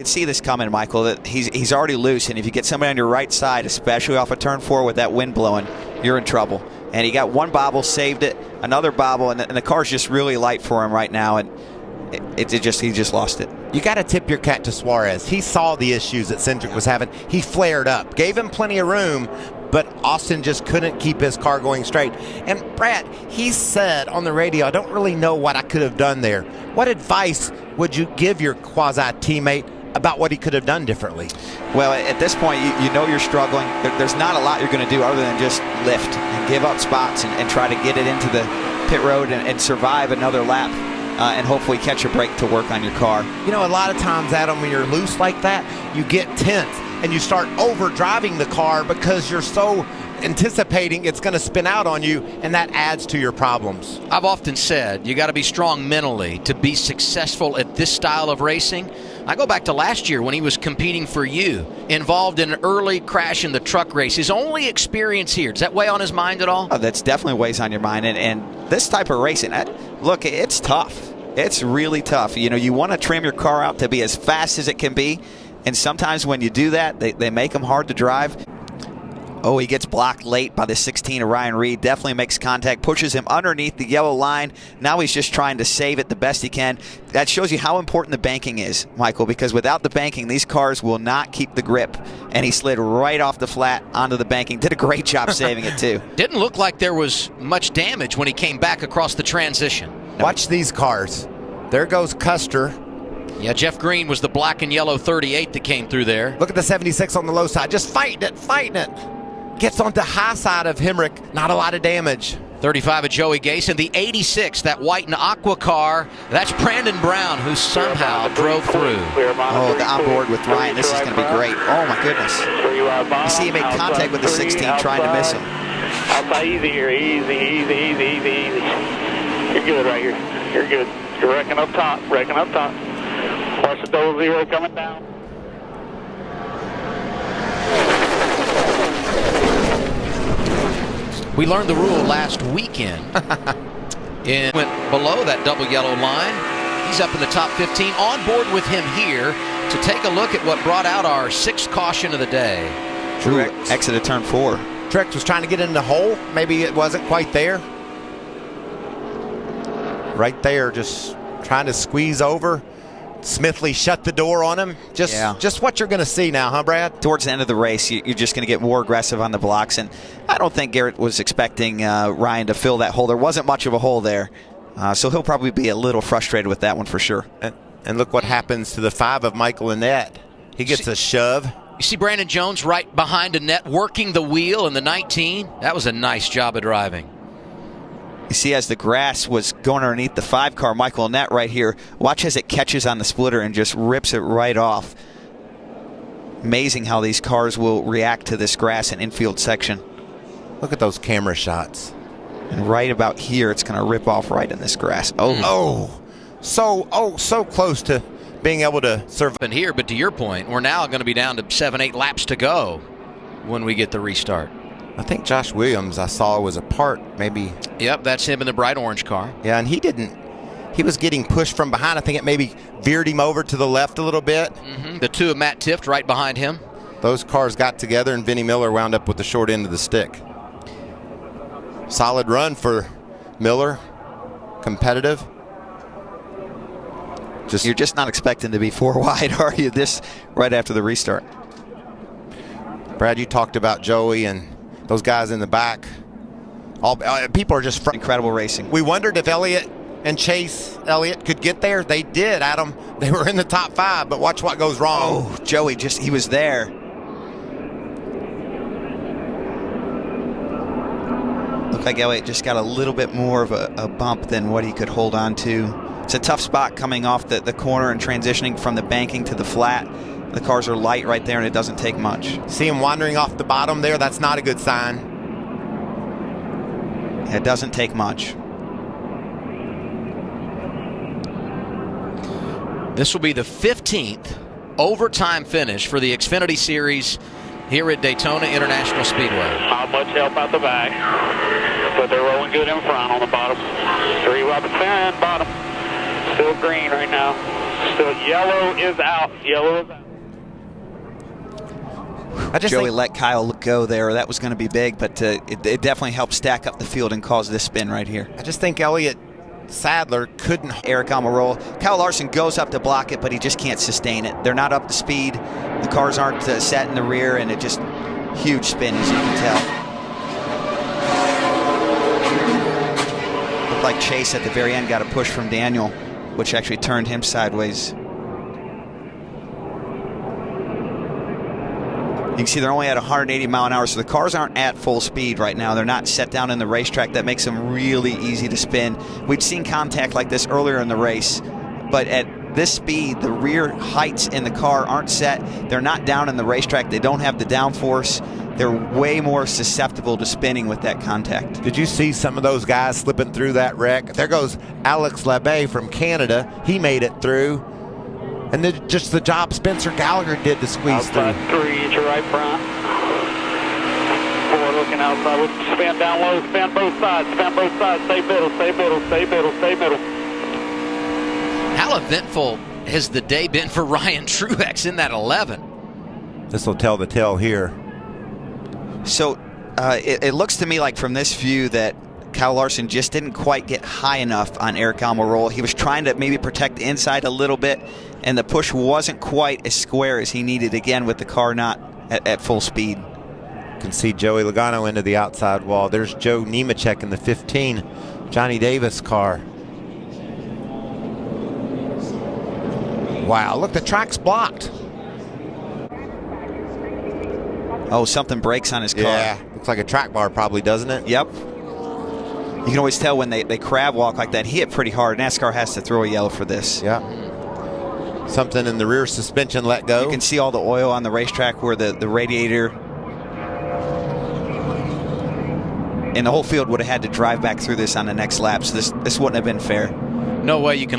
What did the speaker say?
You can see this coming, Michael, that he's already loose, and if you get somebody on your right side, especially off a turn 4 with that wind blowing, you're in trouble. And he got one bobble, saved it, another bobble, and the car's just really light for him right now, and he just lost it. You got to tip your cap to Suarez. He saw the issues that Cindric was having. He flared up, gave him plenty of room, but Austin just couldn't keep his car going straight. And Brad, he said on the radio, I don't really know what I could have done there. What advice would you give your quasi-teammate about what he could have done differently? Well, at this point, you know you're struggling. There's not a lot you're going to do other than just lift and give up spots and try to get it into the pit road and survive another lap and hopefully catch a break to work on your car. You know, a lot of times, Adam, when you're loose like that, you get tense and you start over-driving the car because you're so anticipating it's going to spin out on you, and that adds to your problems. I've often said you got to be strong mentally to be successful at this style of racing. I go back to last year when he was competing for you, involved in an early crash in the truck race. His only experience here, does that weigh on his mind at all? Oh, that's definitely weighs on your mind. And this type of racing, look, it's tough. It's really tough. You know, you want to trim your car out to be as fast as it can be. And sometimes when you do that, they make them hard to drive. Oh, he gets blocked late by the 16 of Ryan Reed. Definitely makes contact, pushes him underneath the yellow line. Now he's just trying to save it the best he can. That shows you how important the banking is, Michael, because without the banking, these cars will not keep the grip. And he slid right off the flat onto the banking. Did a great job saving it, too. Didn't look like there was much damage when he came back across the transition. Watch these cars. There goes Custer. Yeah, Jeff Green was the black and yellow 38 that came through there. Look at the 76 on the low side. Just fighting it. Gets on the high side of Hemrick. Not a lot of damage. 35 of Joey Gase, and the 86, that white and aqua car, that's Brandon Brown, who somehow drove through. Oh, the onboard with Ryan. This is going to be great. Oh, my goodness. You see him make contact with the 16, trying to miss him. Outside easy here. Easy. You're good right here. You're good. You're wrecking up top. Watch the double zero coming down. We learned the rule last weekend. And went below that double yellow line. He's up in the top 15. On board with him here to take a look at what brought out our 6th caution of the day. Exit of turn 4. Truex was trying to get in the hole. Maybe it wasn't quite there. Right there, just trying to squeeze over. Smithley shut the door on him. Just what you're going to see now, huh, Brad? Towards the end of the race, you're just going to get more aggressive on the blocks, and I don't think Garrett was expecting Ryan to fill that hole. There wasn't much of a hole there, so he'll probably be a little frustrated with that one for sure. And look what happens to the 5 of Michael Annett. He gets a shove. You see Brandon Jones right behind Annett working the wheel in the 19. That was a nice job of driving. You see, as the grass was going underneath the 5 car, Michael Annett right here, watch as it catches on the splitter and just rips it right off. Amazing how these cars will react to this grass and infield section. Look at those camera shots. And right about here, it's going to rip off right in this grass. So close to being able to survive. And here, but to your point, we're now going to be down to 7-8 laps to go when we get the restart. I think Josh Williams, I saw, was a part, maybe. Yep, that's him in the bright orange car. Yeah, and he was getting pushed from behind. I think it maybe veered him over to the left a little bit. The 2 of Matt Tifft right behind him. Those cars got together, and Vinnie Miller wound up with the short end of the stick. Solid run for Miller. Competitive. You're just not expecting to be 4 wide, are you, this right after the restart? Brad, you talked about Joey and those guys in the back. People are just incredible racing. We wondered if Elliott and Chase Elliott could get there. They did, Adam. They were in the top 5, but watch what goes wrong. Oh, Joey, he was there. Looked like Elliott just got a little bit more of a bump than what he could hold on to. It's a tough spot coming off the corner and transitioning from the banking to the flat. The cars are light right there, and it doesn't take much. See him wandering off the bottom there? That's not a good sign. It doesn't take much. This will be the 15th overtime finish for the Xfinity Series here at Daytona International Speedway. Not much help out the back, but they're rolling good in front on the bottom. 3 wide 10, bottom. Still green right now. So yellow is out. Yellow is out. Joey let Kyle go there. That was going to be big, but it definitely helped stack up the field and cause this spin right here. I just think Elliott Sadler couldn't. Eric Almirola. Kyle Larson goes up to block it, but he just can't sustain it. They're not up to speed. The cars aren't set in the rear, and it just huge spin, as you can tell. Looked like Chase at the very end got a push from Daniel, which actually turned him sideways. You can see they're only at 180 mile an hour, so the cars aren't at full speed right now. They're not set down in the racetrack. That makes them really easy to spin. We've seen contact like this earlier in the race, but at this speed, the rear heights in the car aren't set. They're not down in the racetrack. They don't have the downforce. They're way more susceptible to spinning with that contact. Did you see some of those guys slipping through that wreck? There goes Alex Labbe from Canada. He made it through. And then just the job Spencer Gallagher did to squeeze outside through. 3 to right front. 4 looking outside. Spin down low. Spin both sides. Spin both sides. Stay middle. Stay middle. Stay middle. Stay middle. How eventful has the day been for Ryan Truex in that 11? This will tell the tale here. So it looks to me like from this view that Kyle Larson just didn't quite get high enough on Eric Almirola. He was trying to maybe protect the inside a little bit, and the push wasn't quite as square as he needed, again, with the car not at full speed. You can see Joey Logano into the outside wall. There's Joe Nemechek in the 15 Johnny Davis car. Wow, look, the track's blocked. Oh, something breaks on his car. Yeah, looks like a track bar probably, doesn't it? Yep. You can always tell when they crab walk like that. He hit pretty hard. NASCAR has to throw a yellow for this. Yeah. Something in the rear suspension let go. You can see all the oil on the racetrack where the radiator and the whole field would have had to drive back through this on the next lap. So this wouldn't have been fair. No way you can let